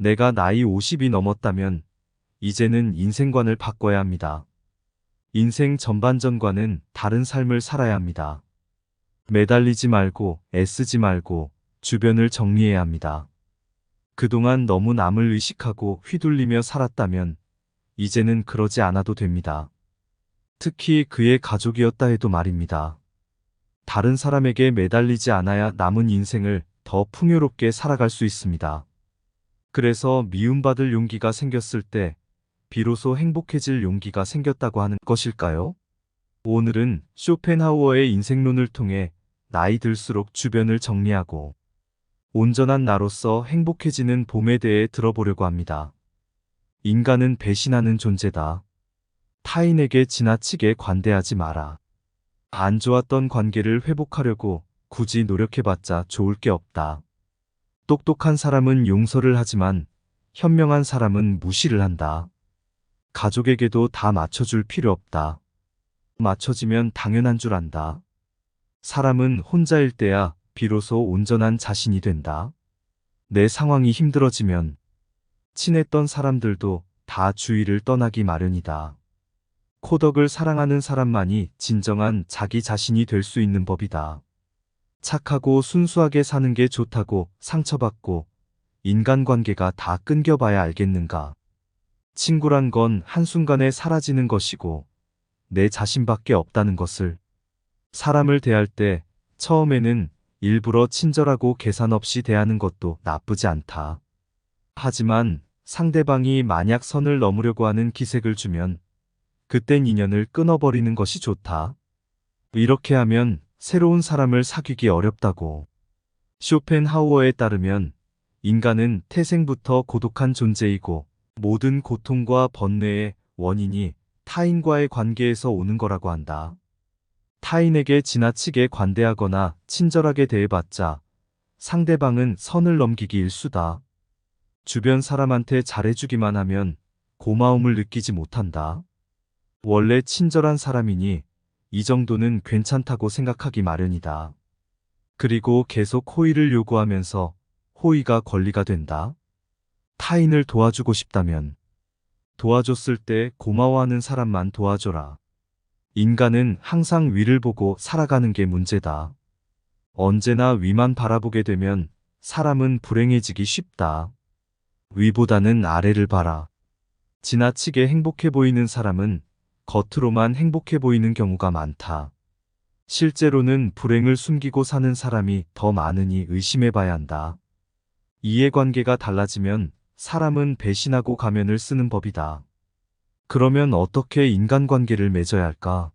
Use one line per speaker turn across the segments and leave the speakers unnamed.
내가 나이 50이 넘었다면 이제는 인생관을 바꿔야 합니다. 인생 전반전과는 다른 삶을 살아야 합니다. 매달리지 말고 애쓰지 말고 주변을 정리해야 합니다. 그동안 너무 남을 의식하고 휘둘리며 살았다면 이제는 그러지 않아도 됩니다. 특히 그의 가족이었다 해도 말입니다. 다른 사람에게 매달리지 않아야 남은 인생을 더 풍요롭게 살아갈 수 있습니다. 그래서 미움받을 용기가 생겼을 때 비로소 행복해질 용기가 생겼다고 하는 것일까요? 오늘은 쇼펜하우어의 인생론을 통해 나이 들수록 주변을 정리하고 온전한 나로서 행복해지는 봄에 대해 들어보려고 합니다. 인간은 배신하는 존재다. 타인에게 지나치게 관대하지 마라. 안 좋았던 관계를 회복하려고 굳이 노력해봤자 좋을 게 없다. 똑똑한 사람은 용서를 하지만 현명한 사람은 무시를 한다. 가족에게도 다 맞춰줄 필요 없다. 맞춰지면 당연한 줄 안다. 사람은 혼자일 때야 비로소 온전한 자신이 된다. 내 상황이 힘들어지면 친했던 사람들도 다 주위를 떠나기 마련이다. 코덕을 사랑하는 사람만이 진정한 자기 자신이 될 수 있는 법이다. 착하고 순수하게 사는 게 좋다고 상처받고 인간관계가 다 끊겨봐야 알겠는가. 친구란 건 한순간에 사라지는 것이고 내 자신밖에 없다는 것을. 사람을 대할 때 처음에는 일부러 친절하고 계산 없이 대하는 것도 나쁘지 않다. 하지만 상대방이 만약 선을 넘으려고 하는 기색을 주면 그땐 인연을 끊어버리는 것이 좋다. 이렇게 하면 새로운 사람을 사귀기 어렵다고. 쇼펜하우어에 따르면 인간은 태생부터 고독한 존재이고 모든 고통과 번뇌의 원인이 타인과의 관계에서 오는 거라고 한다. 타인에게 지나치게 관대하거나 친절하게 대해봤자 상대방은 선을 넘기기 일쑤다. 주변 사람한테 잘해주기만 하면 고마움을 느끼지 못한다. 원래 친절한 사람이니 이 정도는 괜찮다고 생각하기 마련이다. 그리고 계속 호의를 요구하면서 호의가 권리가 된다. 타인을 도와주고 싶다면 도와줬을 때 고마워하는 사람만 도와줘라. 인간은 항상 위를 보고 살아가는 게 문제다. 언제나 위만 바라보게 되면 사람은 불행해지기 쉽다. 위보다는 아래를 봐라. 지나치게 행복해 보이는 사람은 겉으로만 행복해 보이는 경우가 많다. 실제로는 불행을 숨기고 사는 사람이 더 많으니 의심해 봐야 한다. 이해관계가 달라지면 사람은 배신하고 가면을 쓰는 법이다. 그러면 어떻게 인간관계를 맺어야 할까?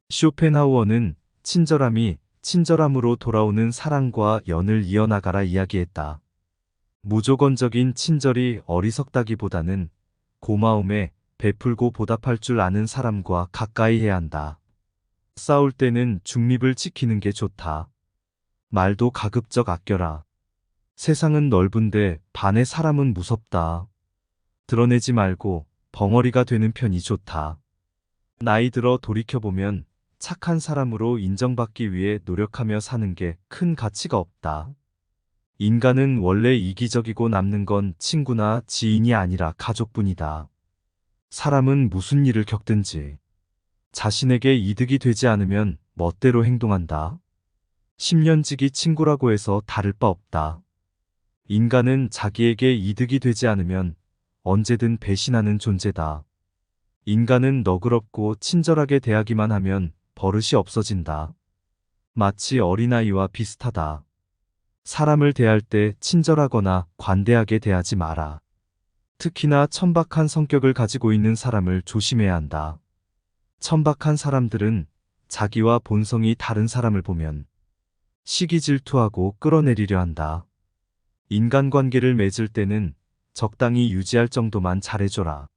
쇼펜하우어는 친절함이 친절함으로 돌아오는 사랑과 연을 이어나가라 이야기했다. 무조건적인 친절이 어리석다기보다는 고마움에 베풀고 보답할 줄 아는 사람과 가까이 해야 한다. 싸울 때는 중립을 지키는 게 좋다. 말도 가급적 아껴라. 세상은 넓은데 반의 사람은 무섭다. 드러내지 말고 벙어리가 되는 편이 좋다. 나이 들어 돌이켜보면 착한 사람으로 인정받기 위해 노력하며 사는 게 큰 가치가 없다. 인간은 원래 이기적이고 남는 건 친구나 지인이 아니라 가족뿐이다. 사람은 무슨 일을 겪든지 자신에게 이득이 되지 않으면 멋대로 행동한다. 10년지기 친구라고 해서 다를 바 없다. 인간은 자기에게 이득이 되지 않으면 언제든 배신하는 존재다. 인간은 너그럽고 친절하게 대하기만 하면 버릇이 없어진다. 마치 어린아이와 비슷하다. 사람을 대할 때 친절하거나 관대하게 대하지 마라. 특히나 천박한 성격을 가지고 있는 사람을 조심해야 한다. 천박한 사람들은 자기와 본성이 다른 사람을 보면 시기 질투하고 끌어내리려 한다. 인간관계를 맺을 때는 적당히 유지할 정도만 잘해줘라.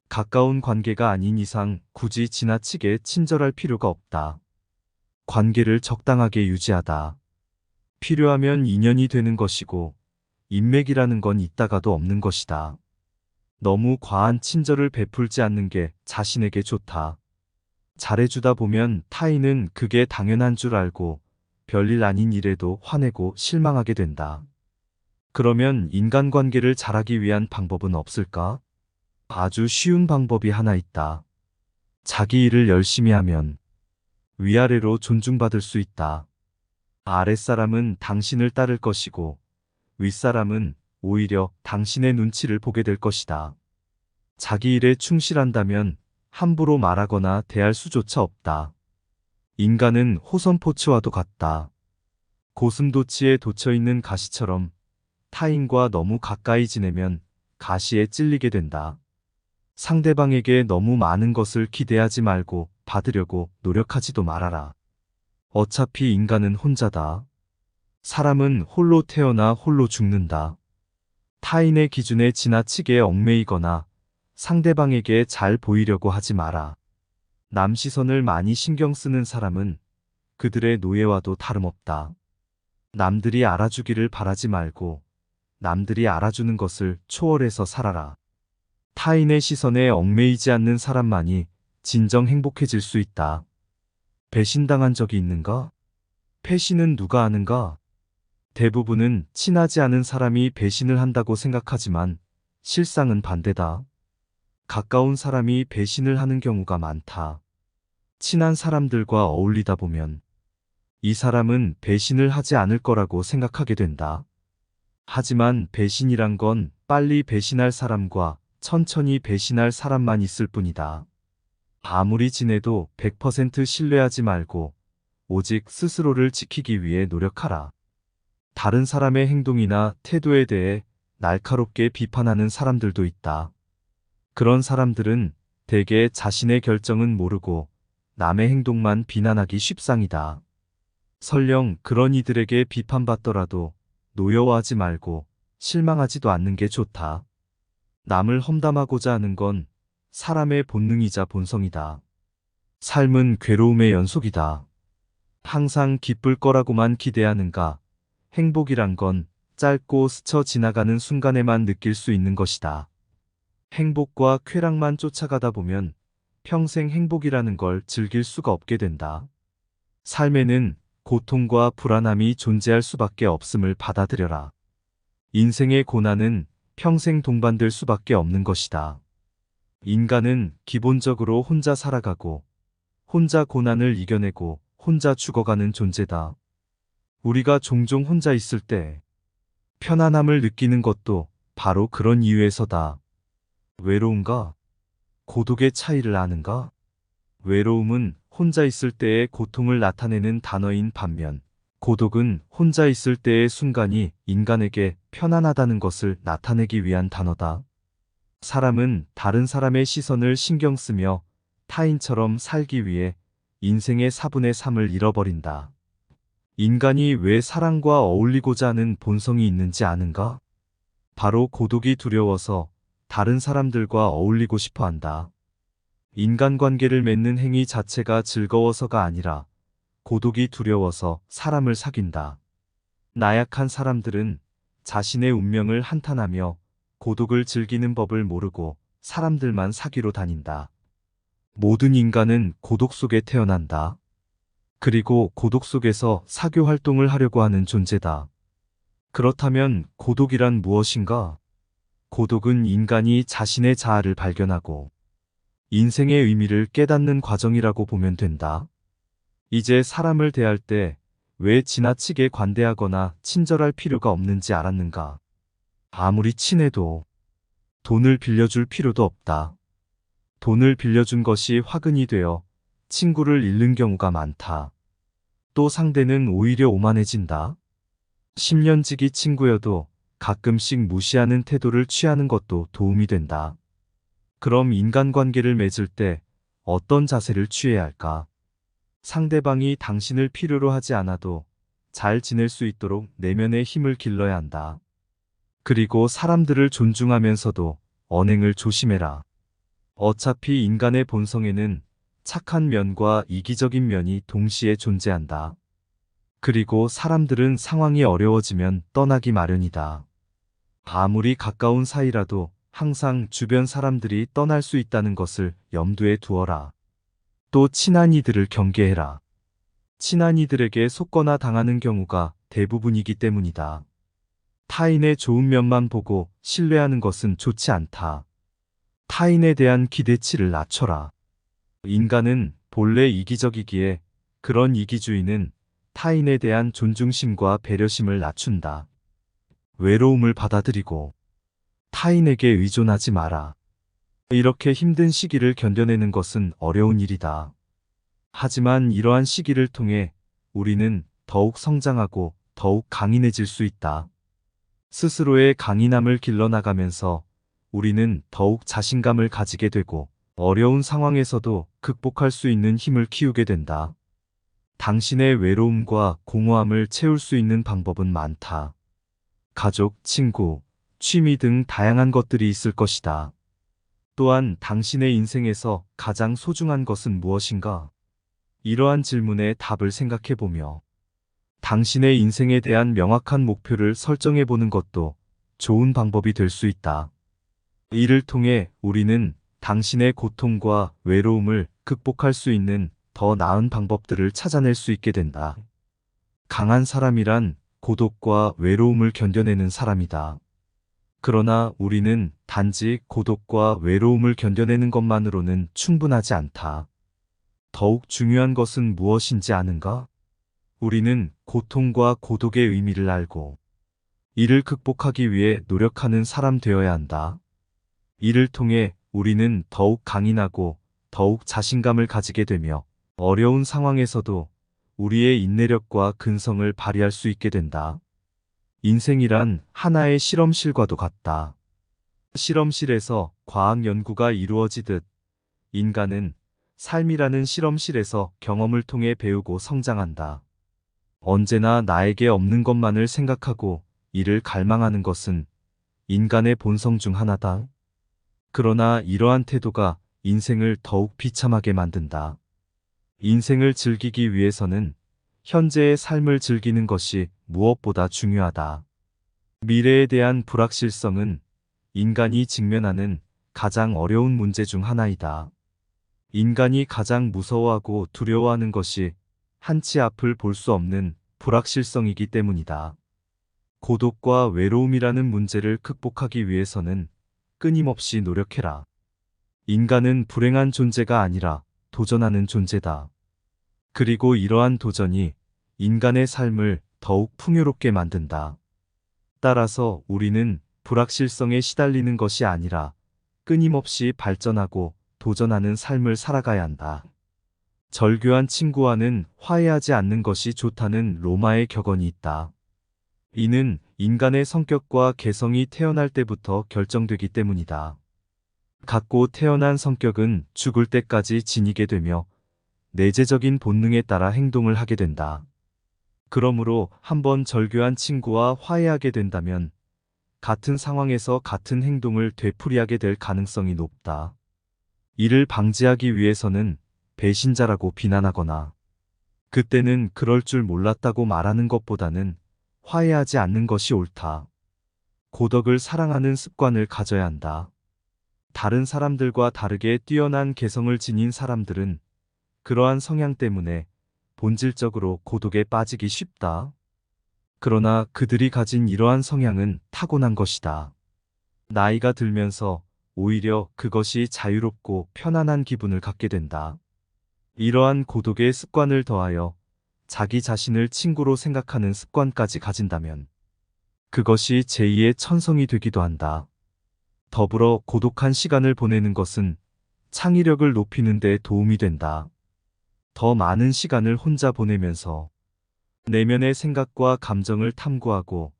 가까운 관계가 아닌 이상 굳이 지나치게 친절할 필요가 없다. 관계를 적당하게 유지하다. 필요하면 인연이 되는 것이고 인맥이라는 건 있다가도 없는 것이다. 너무 과한 친절을 베풀지 않는 게 자신에게 좋다. 잘해주다 보면 타인은 그게 당연한 줄 알고 별일 아닌 일에도 화내고 실망하게 된다. 그러면 인간관계를 잘하기 위한 방법은 없을까? 아주 쉬운 방법이 하나 있다. 자기 일을 열심히 하면 위아래로 존중받을 수 있다. 아랫사람은 당신을 따를 것이고 윗사람은 오히려 당신의 눈치를 보게 될 것이다. 자기 일에 충실한다면 함부로 말하거나 대할 수조차 없다. 인간은 호선포츠와도 같다. 고슴도치에 돋쳐있는 가시처럼 타인과 너무 가까이 지내면 가시에 찔리게 된다. 상대방에게 너무 많은 것을 기대하지 말고 받으려고 노력하지도 말아라. 어차피 인간은 혼자다. 사람은 홀로 태어나 홀로 죽는다. 타인의 기준에 지나치게 얽매이거나 상대방에게 잘 보이려고 하지 마라. 남 시선을 많이 신경 쓰는 사람은 그들의 노예와도 다름없다. 남들이 알아주기를 바라지 말고 남들이 알아주는 것을 초월해서 살아라. 타인의 시선에 얽매이지 않는 사람만이 진정 행복해질 수 있다. 배신당한 적이 있는가? 패신은 누가 아는가? 대부분은 친하지 않은 사람이 배신을 한다고 생각하지만 실상은 반대다. 가까운 사람이 배신을 하는 경우가 많다. 친한 사람들과 어울리다 보면 이 사람은 배신을 하지 않을 거라고 생각하게 된다. 하지만 배신이란 건 빨리 배신할 사람과 천천히 배신할 사람만 있을 뿐이다. 아무리 지내도 100% 신뢰하지 말고 오직 스스로를 지키기 위해 노력하라. 다른 사람의 행동이나 태도에 대해 날카롭게 비판하는 사람들도 있다. 그런 사람들은 대개 자신의 결정은 모르고 남의 행동만 비난하기 쉽상이다. 설령 그런 이들에게 비판받더라도 노여워하지 말고 실망하지도 않는 게 좋다. 남을 험담하고자 하는 건 사람의 본능이자 본성이다. 삶은 괴로움의 연속이다. 항상 기쁠 거라고만 기대하는가? 행복이란 건 짧고 스쳐 지나가는 순간에만 느낄 수 있는 것이다. 행복과 쾌락만 쫓아가다 보면 평생 행복이라는 걸 즐길 수가 없게 된다. 삶에는 고통과 불안함이 존재할 수밖에 없음을 받아들여라. 인생의 고난은 평생 동반될 수밖에 없는 것이다. 인간은 기본적으로 혼자 살아가고 혼자 고난을 이겨내고 혼자 죽어가는 존재다. 우리가 종종 혼자 있을 때 편안함을 느끼는 것도 바로 그런 이유에서다. 외로움과 고독의 차이를 아는가? 외로움은 혼자 있을 때의 고통을 나타내는 단어인 반면 고독은 혼자 있을 때의 순간이 인간에게 편안하다는 것을 나타내기 위한 단어다. 사람은 다른 사람의 시선을 신경 쓰며 타인처럼 살기 위해 인생의 4분의 3을 잃어버린다. 인간이 왜 사람과 어울리고자 하는 본성이 있는지 아는가? 바로 고독이 두려워서 다른 사람들과 어울리고 싶어 한다. 인간관계를 맺는 행위 자체가 즐거워서가 아니라 고독이 두려워서 사람을 사귄다. 나약한 사람들은 자신의 운명을 한탄하며 고독을 즐기는 법을 모르고 사람들만 사귀러 다닌다. 모든 인간은 고독 속에 태어난다. 그리고 고독 속에서 사교 활동을 하려고 하는 존재다. 그렇다면 고독이란 무엇인가? 고독은 인간이 자신의 자아를 발견하고 인생의 의미를 깨닫는 과정이라고 보면 된다. 이제 사람을 대할 때 왜 지나치게 관대하거나 친절할 필요가 없는지 알았는가? 아무리 친해도 돈을 빌려줄 필요도 없다. 돈을 빌려준 것이 화근이 되어 친구를 잃는 경우가 많다. 또 상대는 오히려 오만해진다. 10년지기 친구여도 가끔씩 무시하는 태도를 취하는 것도 도움이 된다. 그럼 인간관계를 맺을 때 어떤 자세를 취해야 할까? 상대방이 당신을 필요로 하지 않아도 잘 지낼 수 있도록 내면의 힘을 길러야 한다. 그리고 사람들을 존중하면서도 언행을 조심해라. 어차피 인간의 본성에는 착한 면과 이기적인 면이 동시에 존재한다. 그리고 사람들은 상황이 어려워지면 떠나기 마련이다. 아무리 가까운 사이라도 항상 주변 사람들이 떠날 수 있다는 것을 염두에 두어라. 또 친한 이들을 경계해라. 친한 이들에게 속거나 당하는 경우가 대부분이기 때문이다. 타인의 좋은 면만 보고 신뢰하는 것은 좋지 않다. 타인에 대한 기대치를 낮춰라. 인간은 본래 이기적이기에 그런 이기주의는 타인에 대한 존중심과 배려심을 낮춘다. 외로움을 받아들이고 타인에게 의존하지 마라. 이렇게 힘든 시기를 견뎌내는 것은 어려운 일이다. 하지만 이러한 시기를 통해 우리는 더욱 성장하고 더욱 강인해질 수 있다. 스스로의 강인함을 길러나가면서 우리는 더욱 자신감을 가지게 되고 어려운 상황에서도 극복할 수 있는 힘을 키우게 된다. 당신의 외로움과 공허함을 채울 수 있는 방법은 많다. 가족, 친구, 취미 등 다양한 것들이 있을 것이다. 또한 당신의 인생에서 가장 소중한 것은 무엇인가? 이러한 질문에 답을 생각해보며 당신의 인생에 대한 명확한 목표를 설정해보는 것도 좋은 방법이 될 수 있다. 이를 통해 우리는 당신의 고통과 외로움을 극복할 수 있는 더 나은 방법들을 찾아낼 수 있게 된다. 강한 사람이란 고독과 외로움을 견뎌내는 사람이다. 그러나 우리는 단지 고독과 외로움을 견뎌내는 것만으로는 충분하지 않다. 더욱 중요한 것은 무엇인지 아는가? 우리는 고통과 고독의 의미를 알고 이를 극복하기 위해 노력하는 사람 되어야 한다. 이를 통해 우리는 더욱 강인하고 더욱 자신감을 가지게 되며 어려운 상황에서도 우리의 인내력과 근성을 발휘할 수 있게 된다. 인생이란 하나의 실험실과도 같다. 실험실에서 과학 연구가 이루어지듯 인간은 삶이라는 실험실에서 경험을 통해 배우고 성장한다. 언제나 나에게 없는 것만을 생각하고 이를 갈망하는 것은 인간의 본성 중 하나다. 그러나 이러한 태도가 인생을 더욱 비참하게 만든다. 인생을 즐기기 위해서는 현재의 삶을 즐기는 것이 무엇보다 중요하다. 미래에 대한 불확실성은 인간이 직면하는 가장 어려운 문제 중 하나이다. 인간이 가장 무서워하고 두려워하는 것이 한치 앞을 볼 수 없는 불확실성이기 때문이다. 고독과 외로움이라는 문제를 극복하기 위해서는 끊임없이 노력해라. 인간은 불행한 존재가 아니라 도전하는 존재다. 그리고 이러한 도전이 인간의 삶을 더욱 풍요롭게 만든다. 따라서 우리는 불확실성에 시달리는 것이 아니라 끊임없이 발전하고 도전하는 삶을 살아가야 한다. 절교한 친구와는 화해하지 않는 것이 좋다는 로마의 격언이 있다. 이는 인간의 성격과 개성이 태어날 때부터 결정되기 때문이다. 갖고 태어난 성격은 죽을 때까지 지니게 되며 내재적인 본능에 따라 행동을 하게 된다. 그러므로 한번 절교한 친구와 화해하게 된다면 같은 상황에서 같은 행동을 되풀이하게 될 가능성이 높다. 이를 방지하기 위해서는 배신자라고 비난하거나 그때는 그럴 줄 몰랐다고 말하는 것보다는 화해하지 않는 것이 옳다. 고덕을 사랑하는 습관을 가져야 한다. 다른 사람들과 다르게 뛰어난 개성을 지닌 사람들은 그러한 성향 때문에 본질적으로 고독에 빠지기 쉽다. 그러나 그들이 가진 이러한 성향은 타고난 것이다. 나이가 들면서 오히려 그것이 자유롭고 편안한 기분을 갖게 된다. 이러한 고독의 습관을 더하여 자기 자신을 친구로 생각하는 습관까지 가진다면 그것이 제2의 천성이 되기도 한다. 더불어 고독한 시간을 보내는 것은 창의력을 높이는 데 도움이 된다. 더 많은 시간을 혼자 보내면서 내면의 생각과 감정을 탐구하고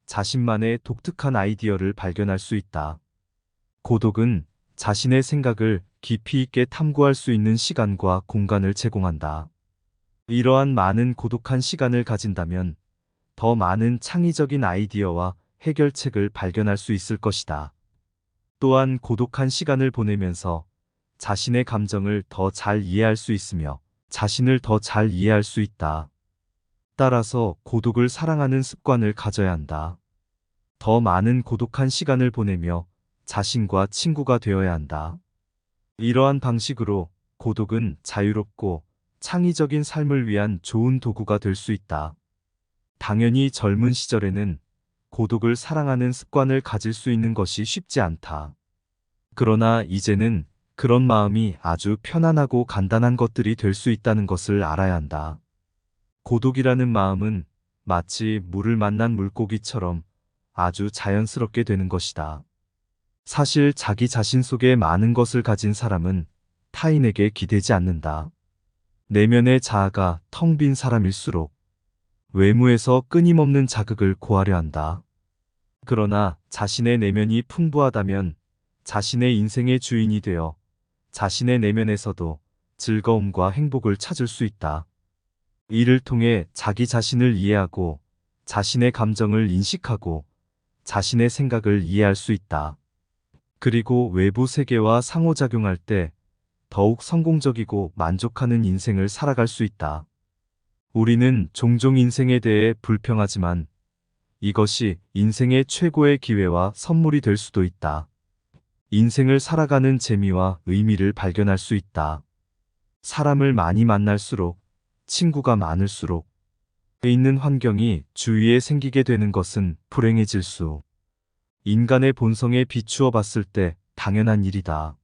자신만의 독특한 아이디어를 발견할 수 있다. 고독은 자신의 생각을 깊이 있게 탐구할 수 있는 시간과 공간을 제공한다. 이러한 많은 고독한 시간을 가진다면 더 많은 창의적인 아이디어와 해결책을 발견할 수 있을 것이다. 또한 고독한 시간을 보내면서 자신의 감정을 더 잘 이해할 수 있으며 자신을 더 잘 이해할 수 있다. 따라서 고독을 사랑하는 습관을 가져야 한다. 더 많은 고독한 시간을 보내며 자신과 친구가 되어야 한다. 이러한 방식으로 고독은 자유롭고 창의적인 삶을 위한 좋은 도구가 될 수 있다. 당연히 젊은 시절에는 고독을 사랑하는 습관을 가질 수 있는 것이 쉽지 않다. 그러나 이제는 그런 마음이 아주 편안하고 간단한 것들이 될 수 있다는 것을 알아야 한다. 고독이라는 마음은 마치 물을 만난 물고기처럼 아주 자연스럽게 되는 것이다. 사실 자기 자신 속에 많은 것을 가진 사람은 타인에게 기대지 않는다. 내면의 자아가 텅 빈 사람일수록 외부에서 끊임없는 자극을 고하려 한다. 그러나 자신의 내면이 풍부하다면 자신의 인생의 주인이 되어 자신의 내면에서도 즐거움과 행복을 찾을 수 있다. 이를 통해 자기 자신을 이해하고 자신의 감정을 인식하고 자신의 생각을 이해할 수 있다. 그리고 외부 세계와 상호작용할 때 더욱 성공적이고 만족하는 인생을 살아갈 수 있다. 우리는 종종 인생에 대해 불평하지만 이것이 인생의 최고의 기회와 선물이 될 수도 있다. 인생을 살아가는 재미와 의미를 발견할 수 있다. 사람을 많이 만날수록, 친구가 많을수록, 있는 환경이 주위에 생기게 되는 것은 불행해질 수. 인간의 본성에 비추어 봤을 때 당연한 일이다.